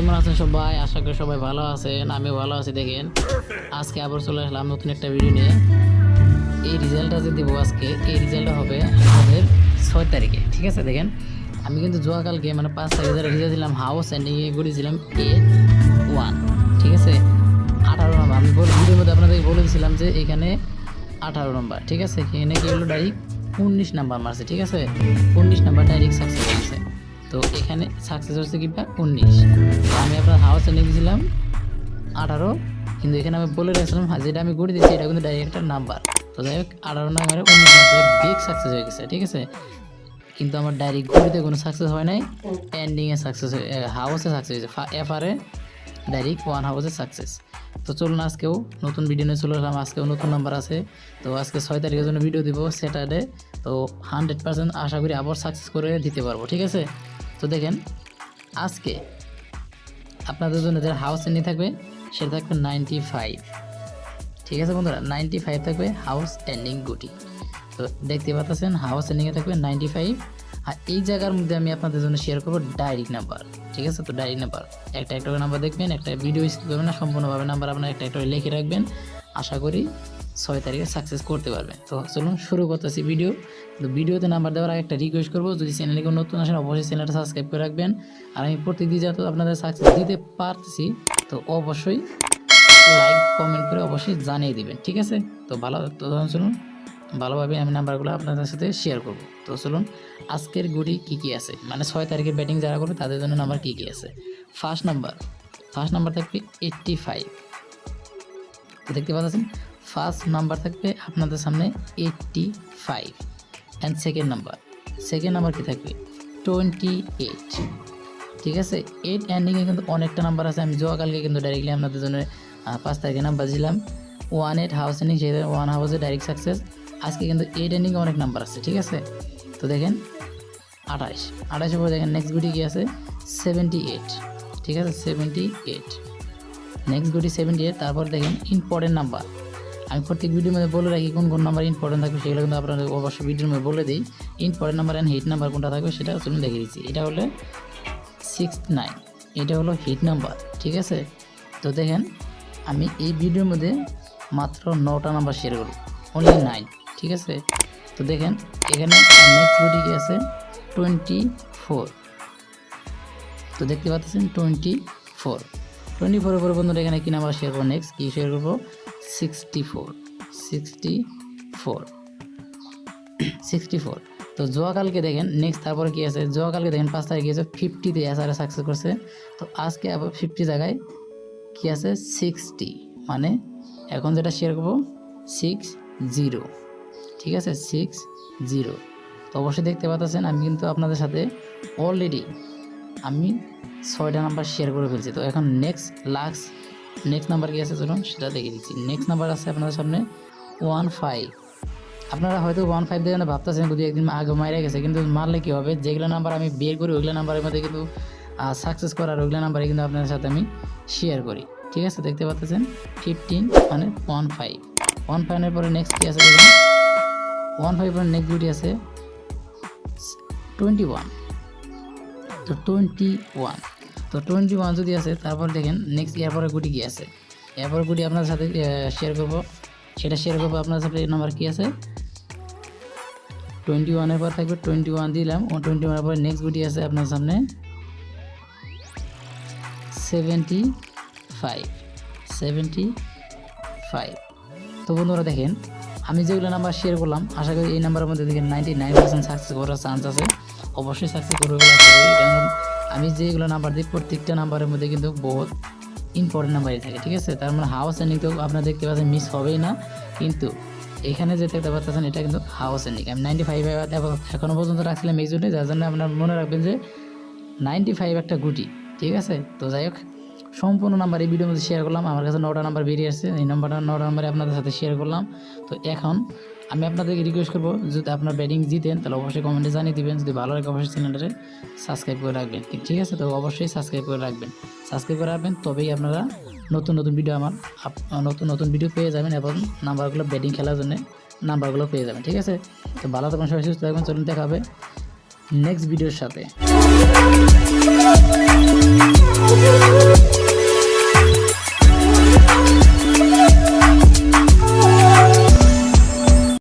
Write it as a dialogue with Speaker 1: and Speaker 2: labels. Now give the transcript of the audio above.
Speaker 1: কেমন আছেন সবাই? আশা করি সবাই ভালো আছেন, আমিও ভালো আছি। দেখেন আজকে আবার চলে আসলাম নতুন একটা ভিডিও নিয়ে। এই রিজাল্টটা যে দেবো আজকে, এই রিজাল্টটা হবে আমাদের 6 তারিখে, ঠিক আছে? দেখেন আমি কিন্তু কালকে মানে 5 তারিখে যারা রিজাল্ট দিলাম হাউস এন্ডিংয়ে করেছিলাম 8-1, ঠিক আছে? 18 নম্বর আমি ভিডিওর মধ্যে আপনাদেরকে বলে দিয়েছিলাম যে এখানে 18 নম্বর, ঠিক আছে? এখানে কি হলো ডাইরেক্ট 19 নাম্বার মারছে, ঠিক আছে? 19 নাম্বার ডাইরেক্ট সাকসেস হয়েছে। তো এখানে সাকসেস হচ্ছে কি 19। আমি আপনার হাউস এনে দিয়েছিলাম 18, কিন্তু এখানে আমি বলে রাখছিলাম যেটা আমি করে দিচ্ছি এটা কিন্তু ডাইরেক্ট একটা নাম্বার। তো যাই হোক 18 নাম্বারে 19 নাম্বারে বিগ সাকসেস হয়ে গেছে, ঠিক আছে? কিন্তু আমার ডাইরেক্ট ঘুরিতে কোনো সাকসেস হয় নাই, এন্ডিংয়ে সাকসেস হাউসে সাকসেস হয়েছে, এফআরে ডাইরেক্ট 1 হাউসে সাকসেস। তো চলুন আজকেও নতুন ভিডিও নিয়ে চলে আসলাম। আজকেও নতুন নাম্বার আছে। তো আজকে 6 তারিখের জন্য ভিডিও দিব স্যাটারডে। তো 100% আশা করি আবার সাকসেস করে দিতে পারবো, ঠিক আছে? তো দেখেন আজকে আপনাদের জন্য যারা হাউস এন্ডিং থাকবে সেটা থাকবে 95, ঠিক আছে বন্ধুরা? 95 থাকবে হাউস এন্ডিং গুটি। তো দেখতে পাচ্ছেন হাউস এন্ডিংয়ে থাকবে 95। আর এই জায়গার মধ্যে আমি আপনাদের জন্য শেয়ার করবো ডাইরেক্ট নাম্বার, ঠিক আছে? তো ডাইরেক্ট নাম্বার একটা করে নাম্বার দেখবেন, একটা ভিডিও স্কিপ করবেন না, সম্পূর্ণভাবে নাম্বার আপনার একটা করে লিখে রাখবেন। আশা করি 6 তারিখে সাকসেস করতে পারবেন। তো চলুন শুরু করতেছি ভিডিও। তো ভিডিওতে নাম্বার দেওয়ার আগে একটা রিকোয়েস্ট করবো, যদি চ্যানেলে কেউ নতুন আসেন অবশ্যই চ্যানেলটা সাবস্ক্রাইব করে রাখবেন। আর আমি প্রত্যেকদিন যত আপনাদের সাকসেস দিতে পারতেছি তো অবশ্যই লাইক কমেন্ট করে অবশ্যই জানিয়ে দিবেন, ঠিক আছে? তো চলুন ভালোভাবে আমি নাম্বারগুলো আপনাদের সাথে শেয়ার করব। তো চলুন আজকের গুটি কী আছে, মানে 6 তারিখের ব্যাটিং যারা করবে তাদের জন্য নাম্বার কী আছে। ফার্স্ট নাম্বার থাকবে 85। তো দেখতে পাচ্ছেন ফার্স্ট নাম্বার থাকবে আপনাদের সামনে 85। অ্যান্ড সেকেন্ড নাম্বার কী থাকবে 28, ঠিক আছে? 8 এন্ডিংয়ে কিন্তু অনেকটা নাম্বার আছে। আমি কালকে কিন্তু ডাইরেক্টলি আপনাদের জন্য 5 তারিখে নাম্বার দিলাম 18 হাউস এন্ডিং, সেটা 1 হাউসে ডাইরেক্ট সাকসেস। আজকে কিন্তু 8 এন্ডিংয়ে অনেক নাম্বার আছে, ঠিক আছে? তো দেখেন 28 পরে দেখেন নেক্সট গুটি কী আছে 78, ঠিক আছে? 78 নেক্সট গুটি 78। তারপর দেখেন ইম্পর্টেন্ট নাম্বার, আমি প্রত্যেক ভিডিওর মধ্যে বলে রাখি কোন নাম্বার ইম্পর্টেন্ট থাকবে, সেগুলো কিন্তু আপনাদের অবশ্যই ভিডিওর মধ্যে বলে দিই। Important number and hit number কোনটা থাকবে সেটা চলুন দেখে দিচ্ছি। এটা হলো 69, এটা হলো হিট নাম্বার, ঠিক আছে? তো দেখেন আমি এই ভিডিওর মধ্যে মাত্র 9টা নাম্বার শেয়ার করব, অনলি 9, ঠিক আছে? তো দেখেন এখানে নেক্সট গুটি কি আছে 24। তো দেখতে পাচ্ছেন 24 পরে বন্ধুরা এখানে কি নাম্বার শেয়ার করবো, নেক্সট কি শেয়ার করবো 64। তো কালকে দেখেন নেক্সট তারপরে কি আছে, কালকে দেখেন 5 তারিখে আছে 50তে এসআরে সাকসেস করছে। তো আজকে আবার 50 জায়গায় কি আছে 60, মানে এখন যেটা শেয়ার করবো 60, ঠিক আছে? 60। তো অবশ্যই দেখতে পাচ্ছেন আমি কিন্তু আপনাদের সাথে অলরেডি আমি 6টা নাম্বার শেয়ার করে ফেলছি। তো এখন নেক্সট নাম্বার কি আছে চলুন সেটা দেখে দিচ্ছি। নেক্সট নাম্বার আছে আপনাদের সামনে 15। আপনারা হয়তো 15 দিয়ে ভাবতেছেন যদি একদিন আগে মারা গেছে, কিন্তু মারলে কী হবে, যেগুলো নাম্বার আমি বের করি ওইগুলো নাম্বারের মধ্যে কিন্তু সাকসেস করার ওইগুলো নাম্বারে কিন্তু আপনাদের সাথে আমি শেয়ার করি, ঠিক আছে? দেখতে পাচ্ছেন 15 মানে 15 পরে নেক্সট কী আছে দেখুন 15 পরে নেক্সট গুটি আছে 21। তো 21 যদি আছে তারপর দেখেন নেক্সট এরপরে গুটি কী আছে, এরপরে গুটি আপনাদের সাথে শেয়ার করবো, সেটা শেয়ার করবো আপনাদের সাথে। নাম্বার কী আছে 21 পর থাকবে 21 দিলাম, 21 পরে নেক্সট গুটি আছে আপনার সামনে 75। তো বন্ধুরা দেখেন আমি যেগুলো নাম্বার শেয়ার করলাম আশা করি এই নাম্বারের মধ্যে দেখেন 99% সাকসেস করার চান্স আছে। অবশ্যই সাকসেস করবে বলে আশা করি, কারণ আমি যেগুলো নাম্বার দিই প্রত্যেকটা নাম্বারের মধ্যে কিন্তু বহুত ইম্পর্টেন্ট নাম্বারই থাকে, ঠিক আছে? তার মানে হাউস এন্ডিং তো আপনারা দেখতে পাচ্ছেন মিস হবেই না। কিন্তু এখানে যে দেখতে পাচ্ছেন এটা কিন্তু হাউস এন্ডিং। আমি 95 এখনও পর্যন্ত রাখছিলাম এই জন্যই, যার জন্য আপনার মনে রাখবেন যে 95 একটা গুটি, ঠিক আছে? তো যাই হোক সম্পূর্ণ নাম্বার এই ভিডিওর মধ্যে শেয়ার করলাম। আমার কাছে 9টা নাম্বার বেরিয়ে আসছে, এই 9টা নাম্বারে আপনাদের সাথে শেয়ার করলাম। তো এখন আমি আপনাদেরকে রিকোয়েস্ট করবো যদি আপনার ব্যাটিং জিতেন তাহলে অবশ্যই কমেন্টে জানিয়ে দিবেন, যদি ভালো লাগে অবশ্যই চ্যানেলটাকে সাবস্ক্রাইব করে রাখবেন, ঠিক আছে? তো অবশ্যই সাবস্ক্রাইব করে রাখবেন, তবেই আপনারা নতুন নতুন ভিডিও পেয়ে যাবেন এবং নাম্বারগুলো ব্যাটিং খেলার জন্য নাম্বারগুলো পেয়ে যাবেন, ঠিক আছে? তো ভালো থাকবেন, সবাই সুস্থ থাকবেন। চলুন দেখা হবে নেক্সট ভিডিওর সাথে।